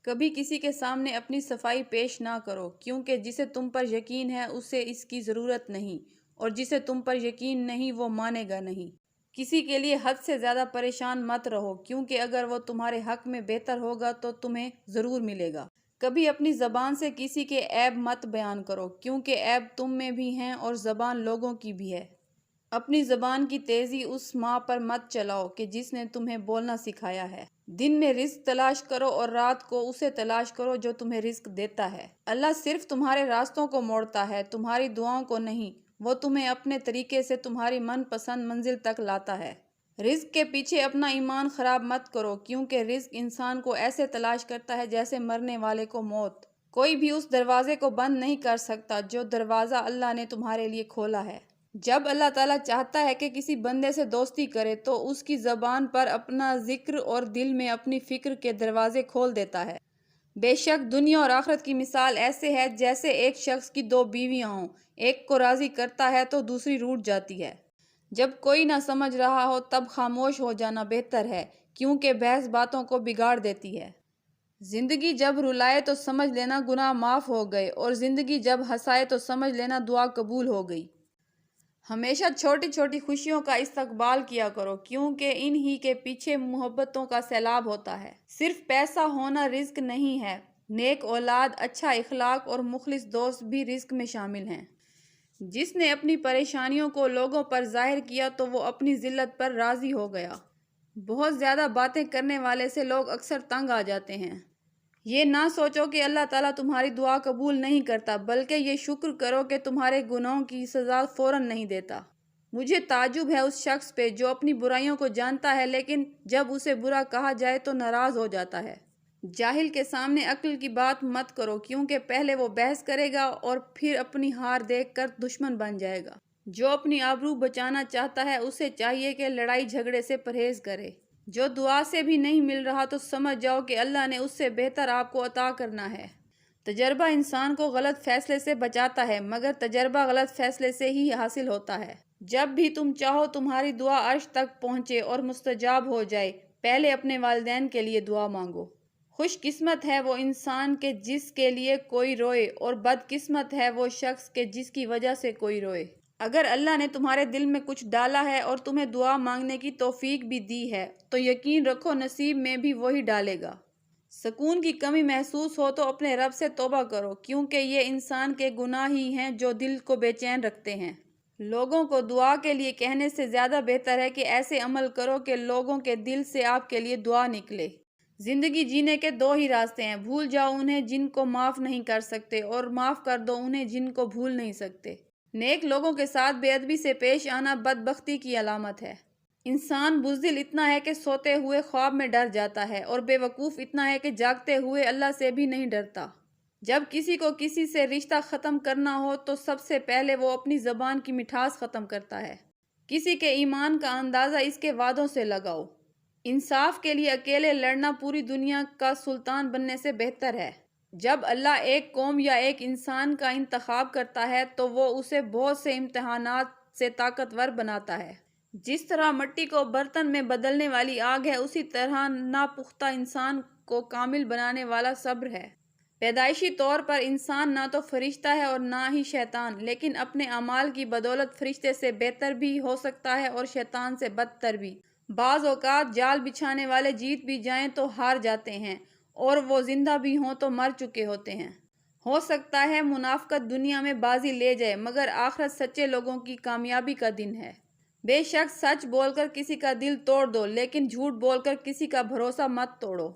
کبھی کسی کے سامنے اپنی صفائی پیش نہ کرو، کیونکہ جسے تم پر یقین ہے اسے اس کی ضرورت نہیں، اور جسے تم پر یقین نہیں وہ مانے گا نہیں۔ کسی کے لیے حد سے زیادہ پریشان مت رہو، کیونکہ اگر وہ تمہارے حق میں بہتر ہوگا تو تمہیں ضرور ملے گا۔ کبھی اپنی زبان سے کسی کے عیب مت بیان کرو، کیونکہ عیب تم میں بھی ہیں اور زبان لوگوں کی بھی ہے۔ اپنی زبان کی تیزی اس ماں پر مت چلاؤ کہ جس نے تمہیں بولنا سکھایا ہے۔ دن میں رزق تلاش کرو اور رات کو اسے تلاش کرو جو تمہیں رزق دیتا ہے۔ اللہ صرف تمہارے راستوں کو موڑتا ہے، تمہاری دعاؤں کو نہیں۔ وہ تمہیں اپنے طریقے سے تمہاری من پسند منزل تک لاتا ہے۔ رزق کے پیچھے اپنا ایمان خراب مت کرو، کیونکہ رزق انسان کو ایسے تلاش کرتا ہے جیسے مرنے والے کو موت۔ کوئی بھی اس دروازے کو بند نہیں کر سکتا جو دروازہ اللہ نے تمہارے لیے کھولا ہے۔ جب اللہ تعالیٰ چاہتا ہے کہ کسی بندے سے دوستی کرے تو اس کی زبان پر اپنا ذکر اور دل میں اپنی فکر کے دروازے کھول دیتا ہے۔ بے شک دنیا اور آخرت کی مثال ایسے ہے جیسے ایک شخص کی دو بیویاں ہوں، ایک کو راضی کرتا ہے تو دوسری روٹھ جاتی ہے۔ جب کوئی نہ سمجھ رہا ہو تب خاموش ہو جانا بہتر ہے، کیونکہ بحث باتوں کو بگاڑ دیتی ہے۔ زندگی جب رلائے تو سمجھ لینا گناہ معاف ہو گئے، اور زندگی جب ہنسائے تو سمجھ لینا دعا قبول ہو گئی۔ ہمیشہ چھوٹی چھوٹی خوشیوں کا استقبال کیا کرو، کیونکہ ان ہی کے پیچھے محبتوں کا سیلاب ہوتا ہے۔ صرف پیسہ ہونا رزق نہیں ہے، نیک اولاد، اچھا اخلاق اور مخلص دوست بھی رزق میں شامل ہیں۔ جس نے اپنی پریشانیوں کو لوگوں پر ظاہر کیا تو وہ اپنی ذلت پر راضی ہو گیا۔ بہت زیادہ باتیں کرنے والے سے لوگ اکثر تنگ آ جاتے ہیں۔ یہ نہ سوچو کہ اللہ تعالیٰ تمہاری دعا قبول نہیں کرتا، بلکہ یہ شکر کرو کہ تمہارے گناہوں کی سزا فوراً نہیں دیتا۔ مجھے تعجب ہے اس شخص پہ جو اپنی برائیوں کو جانتا ہے لیکن جب اسے برا کہا جائے تو ناراض ہو جاتا ہے۔ جاہل کے سامنے عقل کی بات مت کرو، کیونکہ پہلے وہ بحث کرے گا اور پھر اپنی ہار دیکھ کر دشمن بن جائے گا۔ جو اپنی آبرو بچانا چاہتا ہے اسے چاہیے کہ لڑائی جھگڑے سے پرہیز کرے۔ جو دعا سے بھی نہیں مل رہا تو سمجھ جاؤ کہ اللہ نے اس سے بہتر آپ کو عطا کرنا ہے۔ تجربہ انسان کو غلط فیصلے سے بچاتا ہے، مگر تجربہ غلط فیصلے سے ہی حاصل ہوتا ہے۔ جب بھی تم چاہو تمہاری دعا عرش تک پہنچے اور مستجاب ہو جائے، پہلے اپنے والدین کے لیے دعا مانگو۔ خوش قسمت ہے وہ انسان کہ جس کے لیے کوئی روئے، اور بد قسمت ہے وہ شخص کہ جس کی وجہ سے کوئی روئے۔ اگر اللہ نے تمہارے دل میں کچھ ڈالا ہے اور تمہیں دعا مانگنے کی توفیق بھی دی ہے تو یقین رکھو نصیب میں بھی وہی ڈالے گا۔ سکون کی کمی محسوس ہو تو اپنے رب سے توبہ کرو، کیونکہ یہ انسان کے گناہ ہی ہیں جو دل کو بے چین رکھتے ہیں۔ لوگوں کو دعا کے لیے کہنے سے زیادہ بہتر ہے کہ ایسے عمل کرو کہ لوگوں کے دل سے آپ کے لیے دعا نکلے۔ زندگی جینے کے دو ہی راستے ہیں، بھول جاؤ انہیں جن کو معاف نہیں کر سکتے، اور معاف کر دو انہیں جن کو بھول نہیں سکتے۔ نیک لوگوں کے ساتھ بے ادبی سے پیش آنا بدبختی کی علامت ہے۔ انسان بزدل اتنا ہے کہ سوتے ہوئے خواب میں ڈر جاتا ہے، اور بے وقوف اتنا ہے کہ جاگتے ہوئے اللہ سے بھی نہیں ڈرتا۔ جب کسی کو کسی سے رشتہ ختم کرنا ہو تو سب سے پہلے وہ اپنی زبان کی مٹھاس ختم کرتا ہے۔ کسی کے ایمان کا اندازہ اس کے وعدوں سے لگاؤ۔ انصاف کے لیے اکیلے لڑنا پوری دنیا کا سلطان بننے سے بہتر ہے۔ جب اللہ ایک قوم یا ایک انسان کا انتخاب کرتا ہے تو وہ اسے بہت سے امتحانات سے طاقتور بناتا ہے۔ جس طرح مٹی کو برتن میں بدلنے والی آگ ہے، اسی طرح ناپختہ انسان کو کامل بنانے والا صبر ہے۔ پیدائشی طور پر انسان نہ تو فرشتہ ہے اور نہ ہی شیطان، لیکن اپنے اعمال کی بدولت فرشتے سے بہتر بھی ہو سکتا ہے اور شیطان سے بدتر بھی۔ بعض اوقات جال بچھانے والے جیت بھی جائیں تو ہار جاتے ہیں، اور وہ زندہ بھی ہوں تو مر چکے ہوتے ہیں۔ ہو سکتا ہے منافقت دنیا میں بازی لے جائے، مگر آخرت سچے لوگوں کی کامیابی کا دن ہے۔ بے شک سچ بول کر کسی کا دل توڑ دو، لیکن جھوٹ بول کر کسی کا بھروسہ مت توڑو۔